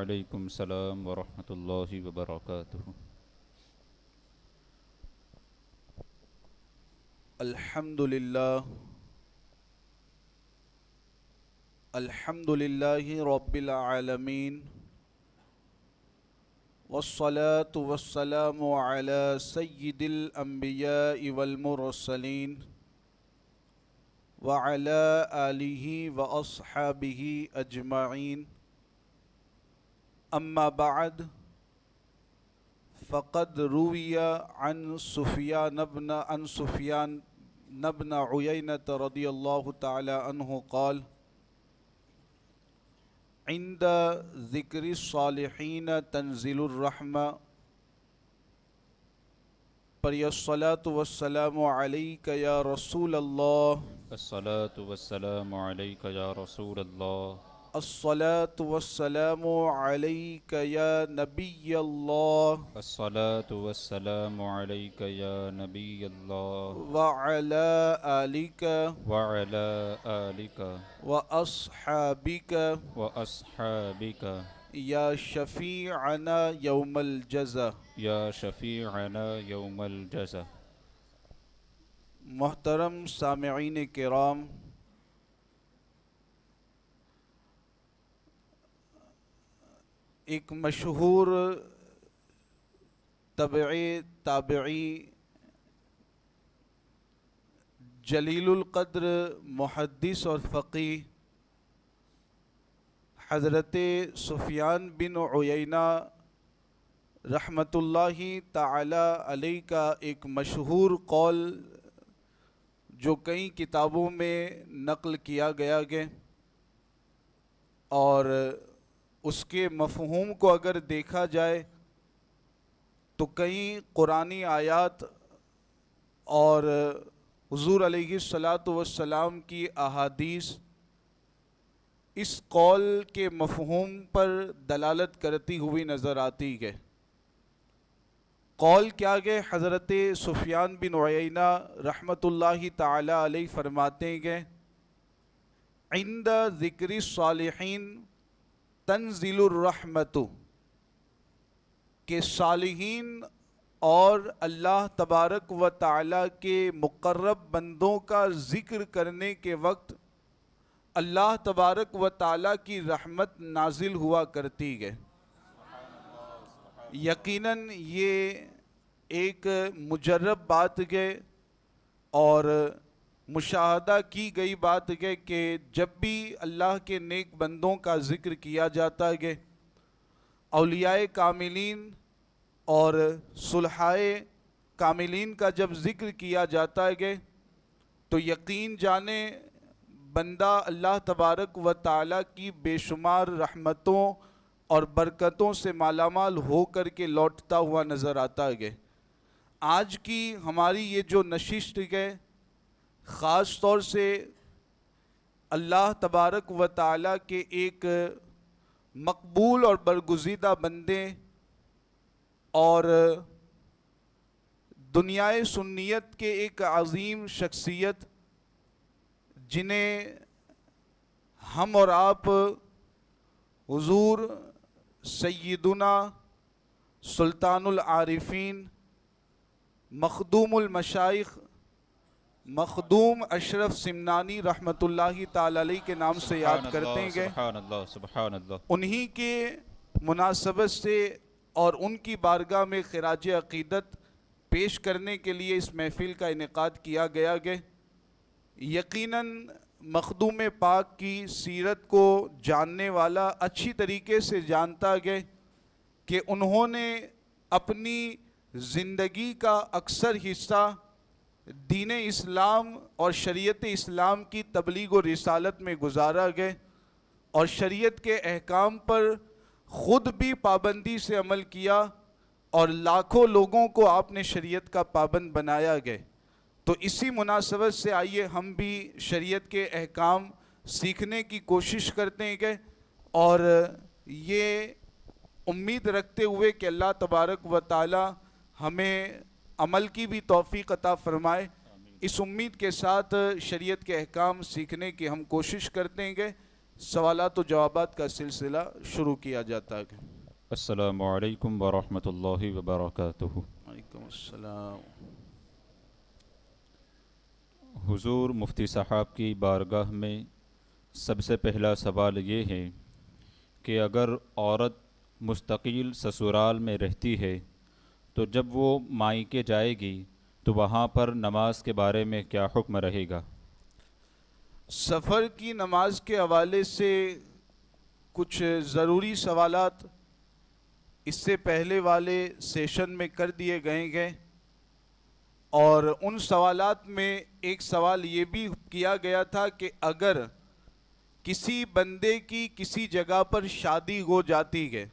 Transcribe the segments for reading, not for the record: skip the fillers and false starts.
وعلیکم السلام ورحمۃ اللہ وبرکاتہ۔ الحمد للہ رب العالمین، والصلاة والسلام على سید الانبیاء والمرسلین وعلى آلہ واصحابہ اجمعین، اما بعد فقد روی عن سفیان بن عیینۃ رضی اللہ تعالی عنہ قال: عند ذکر الصالحین تنزل الرحمہ، پڑھی الصلاۃ والسلام علیک یا رسول اللہ، الصلاۃ والسلام علیک یا رسول اللہ، الصلاۃ والسلام علیک یا نبی اللہ، الصلاۃ والسلام علیک یا نبی اللہ، وعلی آلک وعلی آلک واصحابک واصحابک یا شفیعنا یوم الجزا۔ یا شفیعنا یوم الجزا۔ محترم سامعین کرام، ایک مشہور تابعی جلیل القدر محدث اور فقیہ حضرت سفیان بن عیینہ رحمۃ اللہ تعالی علیہ کا ایک مشہور قول جو کئی کتابوں میں نقل کیا گیا اور اس کے مفہوم کو اگر دیکھا جائے تو کئی قرآنی آیات اور حضور علیہ الصلاۃ والسلام کی احادیث اس قول کے مفہوم پر دلالت کرتی ہوئی نظر آتی ہے۔ قول کیا گئے؟ حضرت سفیان بن عیینہ رحمۃ اللہ تعالی علیہ فرماتے ہیں: عند ذکر الصالحین تنزل الرحمۃ، کہ صالحین اور اللہ تبارک و تعالی کے مقرب بندوں کا ذکر کرنے کے وقت اللہ تبارک و تعالی کی رحمت نازل ہوا کرتی ہے۔ یقیناً یہ ایک مجرب بات ہے اور مشاہدہ کی گئی بات ہے کہ جب بھی اللہ کے نیک بندوں کا ذکر کیا جاتا ہے، اولیاء کاملین اور صلحائے کاملین کا جب ذکر کیا جاتا ہے تو یقین جانے بندہ اللہ تبارک و تعالی کی بے شمار رحمتوں اور برکتوں سے مالا مال ہو کر کے لوٹتا ہوا نظر آتا ہے۔ آج کی ہماری یہ جو نشست ہے، خاص طور سے اللہ تبارک و تعالی کے ایک مقبول اور برگزیدہ بندے اور دنیائے سنیت کے ایک عظیم شخصیت جنہیں ہم اور آپ حضور سیدنا سلطان العارفین مخدوم المشائخ مخدوم اشرف سمنانی رحمۃ اللہ تعالی علیہ کے نام سے یاد کرتے ہیں۔ سبحان اللہ سبحان اللہ۔ انہی کے مناسبت سے اور ان کی بارگاہ میں خراج عقیدت پیش کرنے کے لیے اس محفل کا انعقاد کیا گیا ہے۔ یقیناً مخدوم پاک کی سیرت کو جاننے والا اچھی طریقے سے جانتا ہے کہ انہوں نے اپنی زندگی کا اکثر حصہ دین اسلام اور شریعت اسلام کی تبلیغ و رسالت میں گزارا ہے اور شریعت کے احکام پر خود بھی پابندی سے عمل کیا اور لاکھوں لوگوں کو آپ نے شریعت کا پابند بنایا گیا۔ تو اسی مناسبت سے آئیے ہم بھی شریعت کے احکام سیکھنے کی کوشش کرتے ہیں اور یہ امید رکھتے ہوئے کہ اللہ تبارک و تعالی ہمیں عمل کی بھی توفیق عطا فرمائے، اس امید کے ساتھ شریعت کے احکام سیکھنے کی ہم کوشش کرتے ہیں سوالات و جوابات کا سلسلہ شروع کیا جاتا ہے۔ السلام علیکم ورحمۃ اللہ وبرکاتہ۔ وعلیکم السلام۔ حضور مفتی صاحب کی بارگاہ میں سب سے پہلا سوال یہ ہے کہ اگر عورت مستقل سسرال میں رہتی ہے تو جب وہ مائکے جائے گی تو وہاں پر نماز کے بارے میں کیا حکم رہے گا؟ سفر کی نماز کے حوالے سے کچھ ضروری سوالات اس سے پہلے والے سیشن میں کر دیے گئے اور ان سوالات میں ایک سوال یہ بھی کیا گیا تھا کہ اگر کسی بندے کی کسی جگہ پر شادی ہو جاتی ہے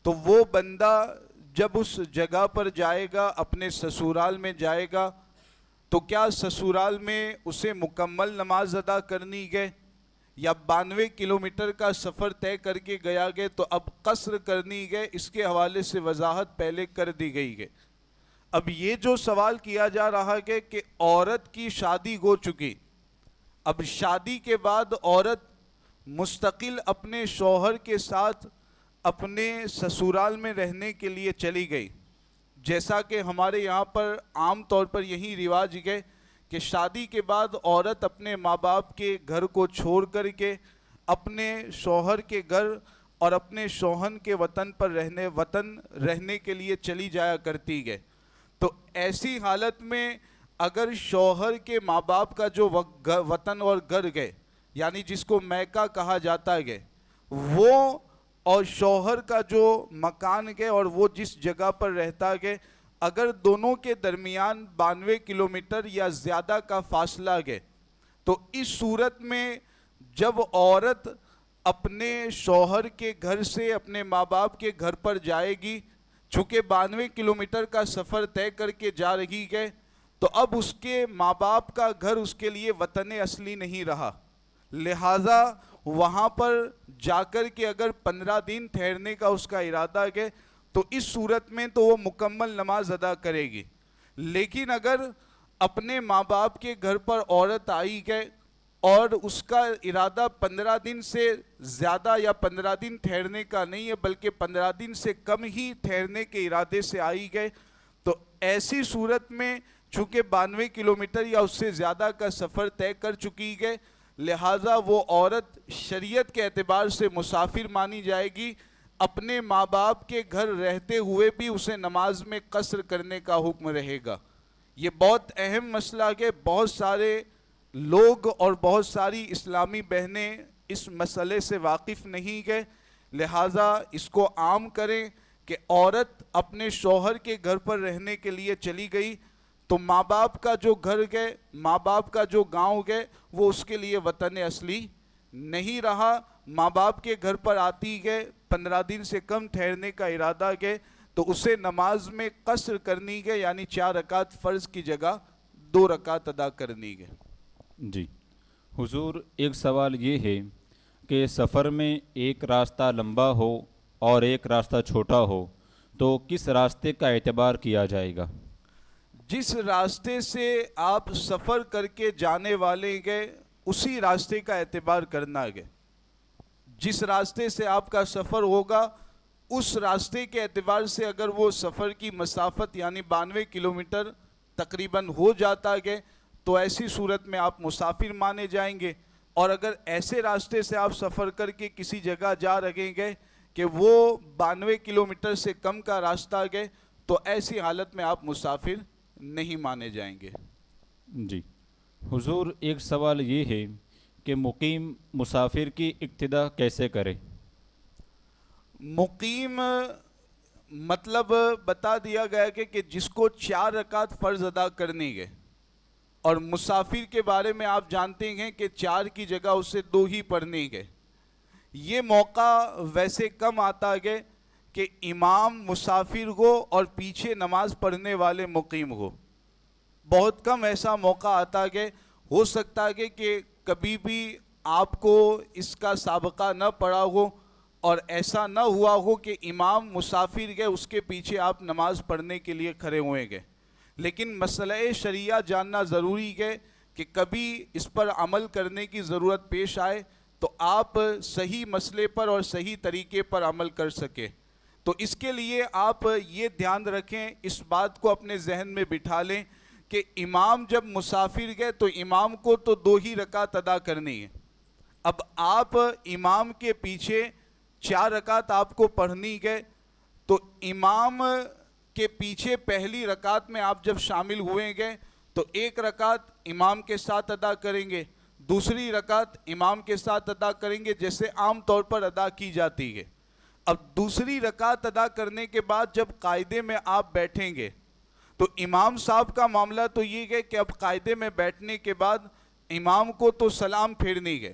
تو وہ بندہ جب اس جگہ پر جائے گا، اپنے سسرال میں جائے گا، تو کیا سسرال میں اسے مکمل نماز ادا کرنی ہے یا 92 کلومیٹر کا سفر طے کر کے گیا گئے تو اب قصر کرنی ہے؟ اس کے حوالے سے وضاحت پہلے کر دی گئی ہے۔ اب یہ جو سوال کیا جا رہا ہے کہ عورت کی شادی ہو چکی، اب شادی کے بعد عورت مستقل اپنے شوہر کے ساتھ اپنے سسرال میں رہنے کے لیے چلی گئی، جیسا کہ ہمارے یہاں پر عام طور پر یہی رواج ہے کہ شادی کے بعد عورت اپنے ماں باپ کے گھر کو چھوڑ کر کے اپنے شوہر کے گھر اور اپنے شوہر کے وطن پر رہنے کے لیے چلی جایا کرتی ہے۔ تو ایسی حالت میں اگر شوہر کے ماں باپ کا جو وطن اور گھر ہے، یعنی جس کو میکہ کہا جاتا ہے، وہ اور شوہر کا جو مکان ہے اور وہ جس جگہ پر رہتا ہے، اگر دونوں کے درمیان 92 کلومیٹر یا زیادہ کا فاصلہ ہے تو اس صورت میں جب عورت اپنے شوہر کے گھر سے اپنے ماں باپ کے گھر پر جائے گی، چونکہ 92 کلومیٹر کا سفر طے کر کے جا رہی ہے تو اب اس کے ماں باپ کا گھر اس کے لیے وطن اصلی نہیں رہا، لہٰذا وہاں پر جا کر کے اگر 15 دن ٹھہرنے کا اس کا ارادہ ہے تو اس صورت میں تو وہ مکمل نماز ادا کرے گی۔ لیکن اگر اپنے ماں باپ کے گھر پر عورت آئی ہے اور اس کا ارادہ 15 دن سے زیادہ یا 15 دن ٹھہرنے کا نہیں ہے بلکہ 15 دن سے کم ہی ٹھہرنے کے ارادے سے آئی گئے، تو ایسی صورت میں چونکہ 92 کلومیٹر یا اس سے زیادہ کا سفر طے کر چکی ہے، لہٰذا وہ عورت شریعت کے اعتبار سے مسافر مانی جائے گی۔ اپنے ماں باپ کے گھر رہتے ہوئے بھی اسے نماز میں قصر کرنے کا حکم رہے گا۔ یہ بہت اہم مسئلہ ہے، بہت سارے لوگ اور بہت ساری اسلامی بہنیں اس مسئلے سے واقف نہیں ہیں، لہٰذا اس کو عام کریں کہ عورت اپنے شوہر کے گھر پر رہنے کے لیے چلی گئی تو ماں باپ کا جو گھر ہے، ماں باپ کا جو گاؤں ہے، وہ اس کے لیے وطن اصلی نہیں رہا۔ ماں باپ کے گھر پر آتی ہے، 15 دن سے کم ٹھہرنے کا ارادہ ہے تو اسے نماز میں قصر کرنی ہے، یعنی 4 رکعت فرض کی جگہ 2 رکعت ادا کرنی ہے۔ جی حضور، ایک سوال یہ ہے کہ سفر میں ایک راستہ لمبا ہو اور ایک راستہ چھوٹا ہو تو کس راستے کا اعتبار کیا جائے گا؟ جس راستے سے آپ سفر کر کے جانے والے گئے اسی راستے کا اعتبار کرنا ہے۔ جس راستے سے آپ کا سفر ہوگا اس راستے کے اعتبار سے اگر وہ سفر کی مسافت یعنی 92 کلومیٹر تقریباً ہو جاتا ہے تو ایسی صورت میں آپ مسافر مانے جائیں گے، اور اگر ایسے راستے سے آپ سفر کر کے کسی جگہ جا رہے گے کہ وہ 92 کلومیٹر سے کم کا راستہ ہے تو ایسی حالت میں آپ مسافر نہیں مانے جائیں گے۔ جی حضور، ایک سوال یہ ہے کہ مقیم مسافر کی ابتدا کیسے کرے؟ مقیم مطلب بتا دیا گیا کہ جس کو 4 رکعت فرض ادا کرنی ہے، اور مسافر کے بارے میں آپ جانتے ہیں کہ 4 کی جگہ اسے 2 ہی پڑھنی ہے۔ یہ موقع ویسے کم آتا ہے کہ امام مسافر ہو اور پیچھے نماز پڑھنے والے مقیم ہو، بہت کم ایسا موقع آتا ہے۔ ہو سکتا ہے کہ کبھی بھی آپ کو اس کا سابقہ نہ پڑا ہو اور ایسا نہ ہوا ہو کہ امام مسافر گئے اس کے پیچھے آپ نماز پڑھنے کے لیے کھڑے ہوئے گئے، لیکن مسئلہ شریعہ جاننا ضروری ہے کہ کبھی اس پر عمل کرنے کی ضرورت پیش آئے تو آپ صحیح مسئلے پر اور صحیح طریقے پر عمل کر سکیں. تو اس کے لیے آپ یہ دھیان رکھیں، اس بات کو اپنے ذہن میں بٹھا لیں کہ امام جب مسافر گئے تو امام کو تو 2 ہی رکعت ادا کرنی ہے. اب آپ امام کے پیچھے 4 رکعت آپ کو پڑھنی گئے، تو امام کے پیچھے پہلی رکعت میں آپ جب شامل ہوئے گئے تو 1 رکعت امام کے ساتھ ادا کریں گے، دوسری رکعت امام کے ساتھ ادا کریں گے جیسے عام طور پر ادا کی جاتی ہے. اب دوسری رکعت ادا کرنے کے بعد جب قاعدے میں آپ بیٹھیں گے تو امام صاحب کا معاملہ تو یہ ہے کہ اب قاعدے میں بیٹھنے کے بعد امام کو تو سلام پھیرنے گئے،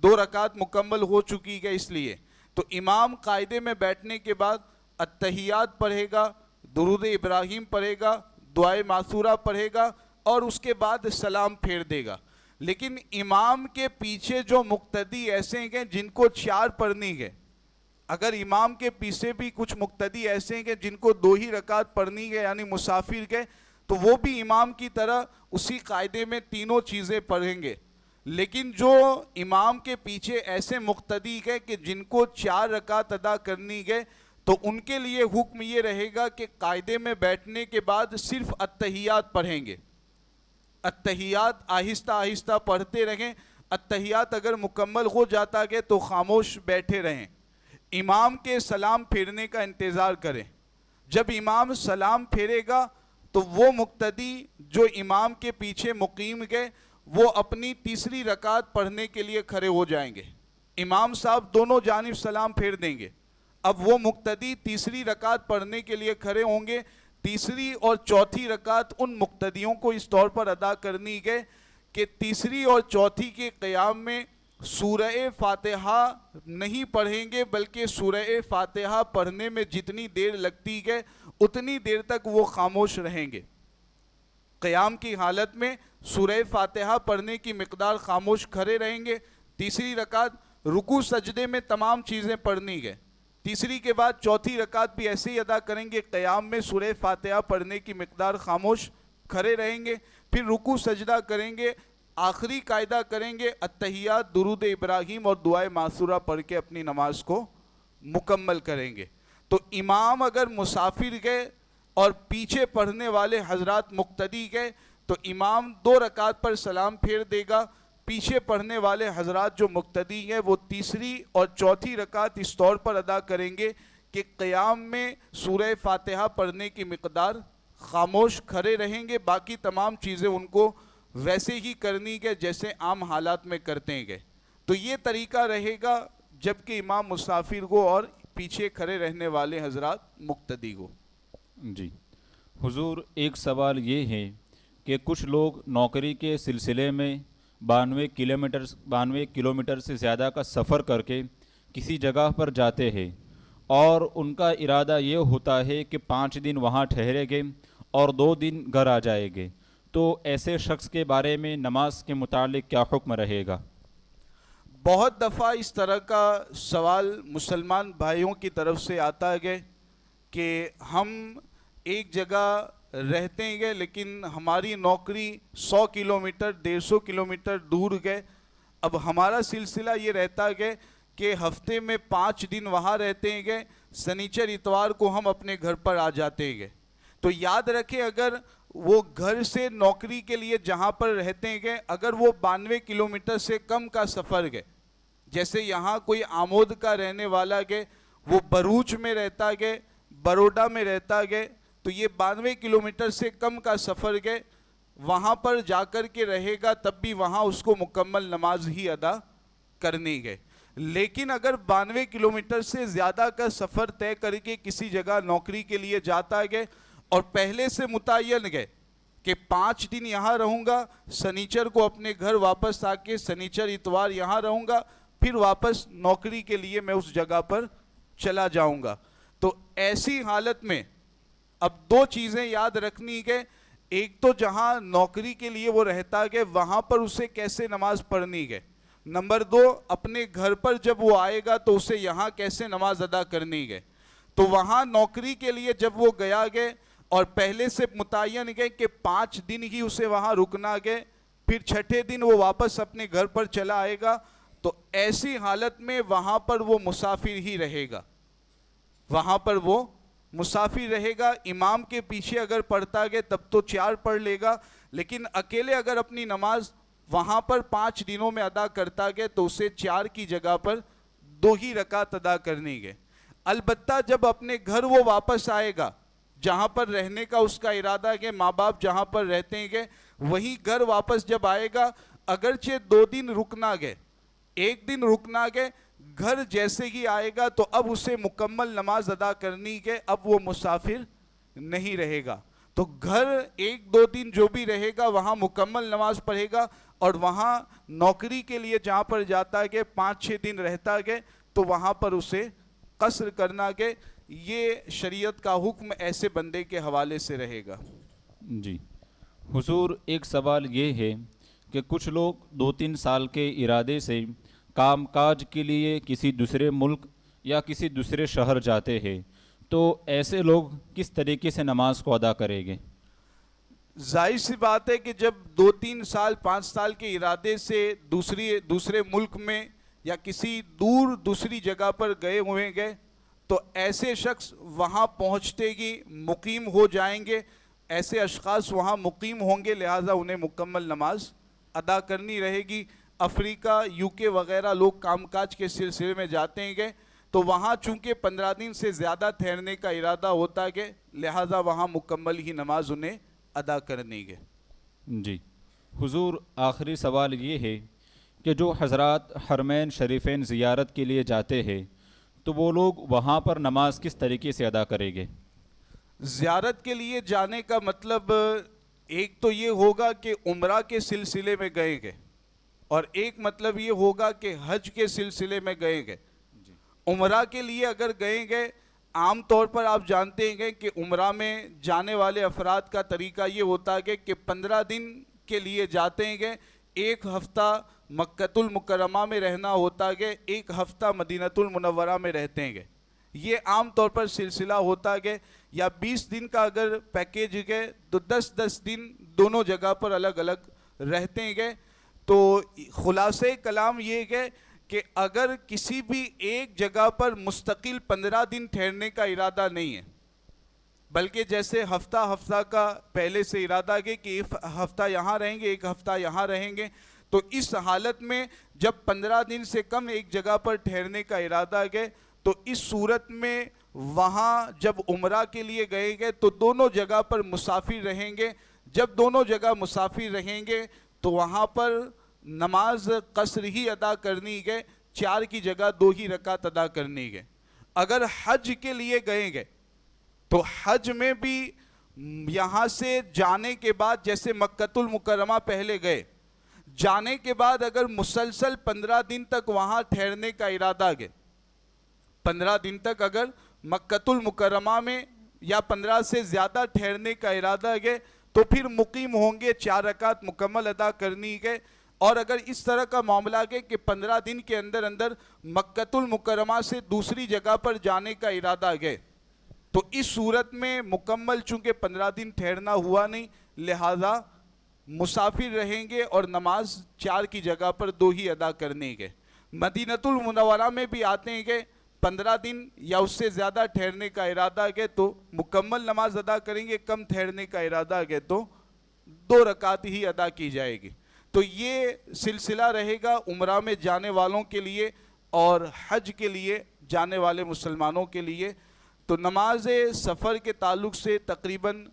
2 رکعت مکمل ہو چکی ہے، اس لیے تو امام قاعدے میں بیٹھنے کے بعد التحیات پڑھے گا، درود ابراہیم پڑھے گا، دعائے معثورہ پڑھے گا اور اس کے بعد سلام پھیر دے گا. لیکن امام کے پیچھے جو مقتدی ایسے ہیں جن کو 4 پڑھنی ہے، اگر امام کے پیچھے بھی کچھ مقتدی ایسے ہیں جن کو 2 ہی رکعت پڑھنی ہے یعنی مسافر گئے، تو وہ بھی امام کی طرح اسی قاعدے میں تینوں چیزیں پڑھیں گے. لیکن جو امام کے پیچھے ایسے مقتدی ہے کہ جن کو 4 رکعت ادا کرنی ہے، تو ان کے لیے حکم یہ رہے گا کہ قاعدے میں بیٹھنے کے بعد صرف التحیات پڑھیں گے. التحیات آہستہ آہستہ پڑھتے رہیں، التحیات اگر مکمل ہو جاتا ہے تو خاموش بیٹھے رہیں، امام کے سلام پھیرنے کا انتظار کریں. جب امام سلام پھیرے گا تو وہ مقتدی جو امام کے پیچھے مقیم گئے وہ اپنی تیسری رکعت پڑھنے کے لیے کھڑے ہو جائیں گے. امام صاحب دونوں جانب سلام پھیر دیں گے، اب وہ مقتدی تیسری رکعت پڑھنے کے لیے کھڑے ہوں گے. تیسری اور چوتھی رکعت ان مقتدیوں کو اس طور پر ادا کرنی ہے کہ تیسری اور چوتھی کے قیام میں سورہ فاتحہ نہیں پڑھیں گے، بلکہ سورہ فاتحہ پڑھنے میں جتنی دیر لگتی ہے اتنی دیر تک وہ خاموش رہیں گے. قیام کی حالت میں سورہ فاتحہ پڑھنے کی مقدار خاموش کھڑے رہیں گے. تیسری رکعت رکوع سجدے میں تمام چیزیں پڑھنی ہے. تیسری کے بعد چوتھی رکعت بھی ایسے ہی ادا کریں گے، قیام میں سورہ فاتحہ پڑھنے کی مقدار خاموش کھڑے رہیں گے، پھر رکوع سجدہ کریں گے، آخری قاعدہ کریں گے، التحیات، درود ابراہیم اور دعائے معثورہ پڑھ کے اپنی نماز کو مکمل کریں گے. تو امام اگر مسافر گئے اور پیچھے پڑھنے والے حضرات مقتدی گئے تو امام 2 رکعت پر سلام پھیر دے گا. پیچھے پڑھنے والے حضرات جو مقتدی ہیں وہ تیسری اور چوتھی رکعت اس طور پر ادا کریں گے کہ قیام میں سورہ فاتحہ پڑھنے کی مقدار خاموش کھڑے رہیں گے، باقی تمام چیزیں ان کو ویسے ہی کرنی ہے جیسے عام حالات میں کرتے ہیں. تو یہ طریقہ رہے گا جبکہ امام مسافر ہو اور پیچھے کھڑے رہنے والے حضرات مقتدی ہو. جی حضور، ایک سوال یہ ہے کہ کچھ لوگ نوکری کے سلسلے میں 92 کلومیٹر سے زیادہ کا سفر کر کے کسی جگہ پر جاتے ہیں اور ان کا ارادہ یہ ہوتا ہے کہ 5 دن وہاں ٹھہرے گے اور 2 دن گھر آ جائے گے، تو ایسے شخص کے بارے میں نماز کے متعلق کیا حکم رہے گا؟ بہت دفعہ اس طرح کا سوال مسلمان بھائیوں کی طرف سے آتا ہے کہ ہم ایک جگہ رہتے ہیں لیکن ہماری نوکری 100 کلومیٹر 150 کلومیٹر دور گئے. اب ہمارا سلسلہ یہ رہتا ہے کہ ہفتے میں 5 دن وہاں رہتے ہیں، سنیچر اتوار کو ہم اپنے گھر پر آ جاتے ہیں. تو یاد رکھیں اگر وہ گھر سے نوکری کے لیے جہاں پر رہتے ہیں اگر وہ 92 کلومیٹر سے کم کا سفر ہے، جیسے یہاں کوئی آمود کا رہنے والا ہے وہ بروچ میں رہتا ہے، بروڈا میں رہتا ہے، تو یہ 92 کلومیٹر سے کم کا سفر ہے، وہاں پر جا کر کے رہے گا تب بھی وہاں اس کو مکمل نماز ہی ادا کرنی ہے. لیکن اگر 92 کلومیٹر سے زیادہ کا سفر طے کر کے کسی جگہ نوکری کے لیے جاتا ہے اور پہلے سے متعین ہے کہ 5 دن یہاں رہوں گا، سنیچر کو اپنے گھر واپس آ کے سنیچر اتوار یہاں رہوں گا، پھر واپس نوکری کے لیے میں اس جگہ پر چلا جاؤں گا، تو ایسی حالت میں اب 2 چیزیں یاد رکھنی ہے. ایک تو جہاں نوکری کے لیے وہ رہتا ہے وہاں پر اسے کیسے نماز پڑھنی ہے. نمبر 2 اپنے گھر پر جب وہ آئے گا تو اسے یہاں کیسے نماز ادا کرنی ہے. تو وہاں نوکری کے لیے جب وہ گیا گئے اور پہلے سے متعین گئے کہ 5 دن ہی اسے وہاں رکنا گئے، پھر 6ٹھے دن وہ واپس اپنے گھر پر چلا آئے گا، تو ایسی حالت میں وہاں پر وہ مسافر ہی رہے گا، وہاں پر وہ مسافر رہے گا. امام کے پیچھے اگر پڑھتا گئے تب تو 4 پڑھ لے گا، لیکن اکیلے اگر اپنی نماز وہاں پر 5 دنوں میں ادا کرتا گئے تو اسے 4 کی جگہ پر 2 ہی رکعت ادا کرنی گے. البتہ جب اپنے گھر وہ واپس آئے گا جہاں پر رہنے کا اس کا ارادہ ہے کہ ماں باپ جہاں پر رہتے ہیں گے وہی گھر واپس جب آئے گا، اگرچہ 2 دن رکنا گئے، 1 دن رکنا گئے، گھر جیسے ہی آئے گا تو اب اسے مکمل نماز ادا کرنی ہے، اب وہ مسافر نہیں رہے گا. تو گھر 1-2 دن جو بھی رہے گا وہاں مکمل نماز پڑھے گا، اور وہاں نوکری کے لیے جہاں پر جاتا ہے کہ 5-6 دن رہتا ہے تو وہاں پر اسے قصر کرنا کہ یہ شریعت کا حکم ایسے بندے کے حوالے سے رہے گا. جی حضور، ایک سوال یہ ہے کہ کچھ لوگ 2-3 سال کے ارادے سے کام کاج کے لیے کسی دوسرے ملک یا کسی دوسرے شہر جاتے ہیں، تو ایسے لوگ کس طریقے سے نماز کو ادا کریں گے؟ ظاہر سی بات ہے کہ جب 2-3 سال 5 سال کے ارادے سے دوسرے ملک میں یا کسی دوسری جگہ پر گئے ہوئے گئے تو ایسے شخص وہاں پہنچتے ہی مقیم ہو جائیں گے، ایسے اشخاص وہاں مقیم ہوں گے، لہٰذا انہیں مکمل نماز ادا کرنی رہے گی. افریقہ، UK وغیرہ لوگ کام کاج کے سلسلے میں جاتے ہیں گے تو وہاں چونکہ 15 دن سے زیادہ ٹھہرنے کا ارادہ ہوتا ہے لہٰذا وہاں مکمل ہی نماز انہیں ادا کرنی ہے. جی حضور، آخری سوال یہ ہے کہ جو حضرات حرمین شریفین زیارت کے لیے جاتے ہیں تو وہ لوگ وہاں پر نماز کس طریقے سے ادا کریں گے؟ زیارت کے لیے جانے کا مطلب ایک تو یہ ہوگا کہ عمرہ کے سلسلے میں گئے گے، اور ایک مطلب یہ ہوگا کہ حج کے سلسلے میں گئے گے. عمرہ کے لیے اگر گئے گے، عام طور پر آپ جانتے ہیں کہ عمرہ میں جانے والے افراد کا طریقہ یہ ہوتا ہے کہ 15 دن کے لیے جاتے ہیں، 1 ہفتہ مکۃ المکرمہ میں رہنا ہوتا ہے، 1 ہفتہ مدینہ المنورہ میں رہتے ہیں. یہ عام طور پر سلسلہ ہوتا ہے. یا 20 دن کا اگر پیکیج ہے تو 10 دن دونوں جگہ پر الگ الگ رہتے ہیں. تو خلاصہ کلام یہ ہے کہ اگر کسی بھی ایک جگہ پر مستقل 15 دن ٹھہرنے کا ارادہ نہیں ہے، بلکہ جیسے ہفتہ کا پہلے سے ارادہ ہے کہ 1 ہفتہ یہاں رہیں گے، 1 ہفتہ یہاں رہیں گے، تو اس حالت میں جب 15 دن سے کم ایک جگہ پر ٹھہرنے کا ارادہ ہے تو اس صورت میں وہاں جب عمرہ کے لیے گئے گے تو دونوں جگہ پر مسافر رہیں گے. جب دونوں جگہ مسافر رہیں گے تو وہاں پر نماز قصر ہی ادا کرنی ہے، 4 کی جگہ 2 ہی رکعت ادا کرنی ہے. اگر حج کے لیے گئے گے تو حج میں بھی یہاں سے جانے کے بعد جیسے مکۃ المکرمہ پہلے گئے، جانے کے بعد اگر مسلسل 15 دن تک وہاں ٹھہرنے کا ارادہ ہے، 15 دن تک اگر مکۃ المکرمہ میں یا 15 سے زیادہ ٹھہرنے کا ارادہ ہے تو پھر مقیم ہوں گے، 4 رکعت مکمل ادا کرنی ہے. اور اگر اس طرح کا معاملہ ہے کہ 15 دن کے اندر مکۃ المکرمہ سے دوسری جگہ پر جانے کا ارادہ ہے تو اس صورت میں مکمل چونکہ 15 دن ٹھہرنا ہوا نہیں لہذا مسافر رہیں گے اور نماز 4 کی جگہ پر 2 ہی ادا کرنے گے. مدینہ المنورہ میں بھی آتے ہیں کہ 15 دن یا اس سے زیادہ ٹھہرنے کا ارادہ ہے تو مکمل نماز ادا کریں گے، کم ٹھہرنے کا ارادہ ہے تو 2 رکعت ہی ادا کی جائے گی. تو یہ سلسلہ رہے گا عمرہ میں جانے والوں کے لیے اور حج کے لیے جانے والے مسلمانوں کے لیے. تو نماز سفر کے تعلق سے تقریباً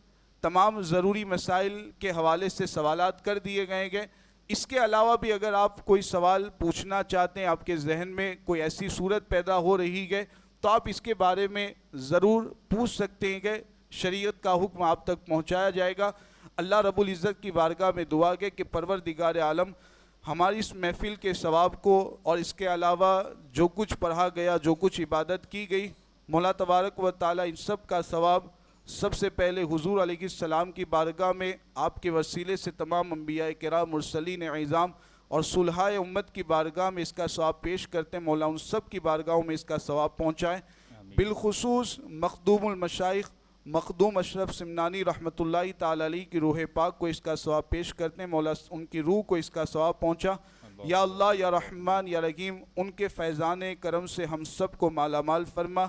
تمام ضروری مسائل کے حوالے سے سوالات کر دیے گئے ہیں. اس کے علاوہ بھی اگر آپ کوئی سوال پوچھنا چاہتے ہیں، آپ کے ذہن میں کوئی ایسی صورت پیدا ہو رہی ہے تو آپ اس کے بارے میں ضرور پوچھ سکتے ہیں کہ شریعت کا حکم آپ تک پہنچایا جائے گا. اللہ رب العزت کی بارگاہ میں دعا ہے کہ پروردگار عالم ہماری اس محفل کے ثواب کو اور اس کے علاوہ جو کچھ پڑھا گیا، جو کچھ عبادت کی گئی، مولا تبارک و تعالی ان سب کا ثواب سب سے پہلے حضور علیہ السلام کی بارگاہ میں آپ کے وسیلے سے تمام انبیاء کرام، مرسلین اعظام اور صلحائے امت کی بارگاہ میں اس کا ثواب پیش کرتے ہیں. مولا ان سب کی بارگاہوں میں اس کا ثواب پہنچائے. بالخصوص مخدوم المشائخ مخدوم اشرف سمنانی رحمۃ اللہ تعالی علیہ کی روح پاک کو اس کا ثواب پیش کرتے ہیں. مولا ان کی روح کو اس کا ثواب پہنچا. یا اللہ یا رحمان یا رحیم ان کے فیضان کرم سے ہم سب کو مالا مال فرما،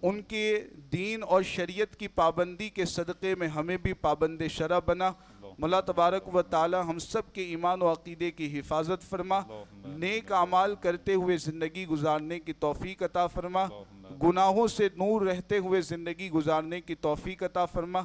ان کے دین اور شریعت کی پابندی کے صدقے میں ہمیں بھی پابند شرع بنا۔ مولا تبارک و تعالی ہم سب کے ایمان و عقیدے کی حفاظت فرما، نیک اعمال کرتے ہوئے زندگی گزارنے کی توفیق عطا فرما، گناہوں سے دور رہتے ہوئے زندگی گزارنے کی توفیق عطا فرما۔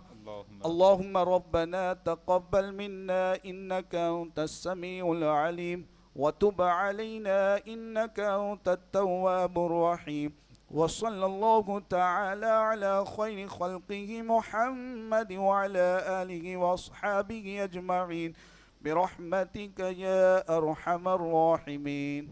اللہم ربنا تقبل منا انک انت السمیع العلیم وتب علینا انک انت التواب الرحیم، وصلی اللہ تعالی علی خیر خلقہ محمد وعلی آلہ واصحابہ اجمعین برحمتک یا ارحم الراحمین۔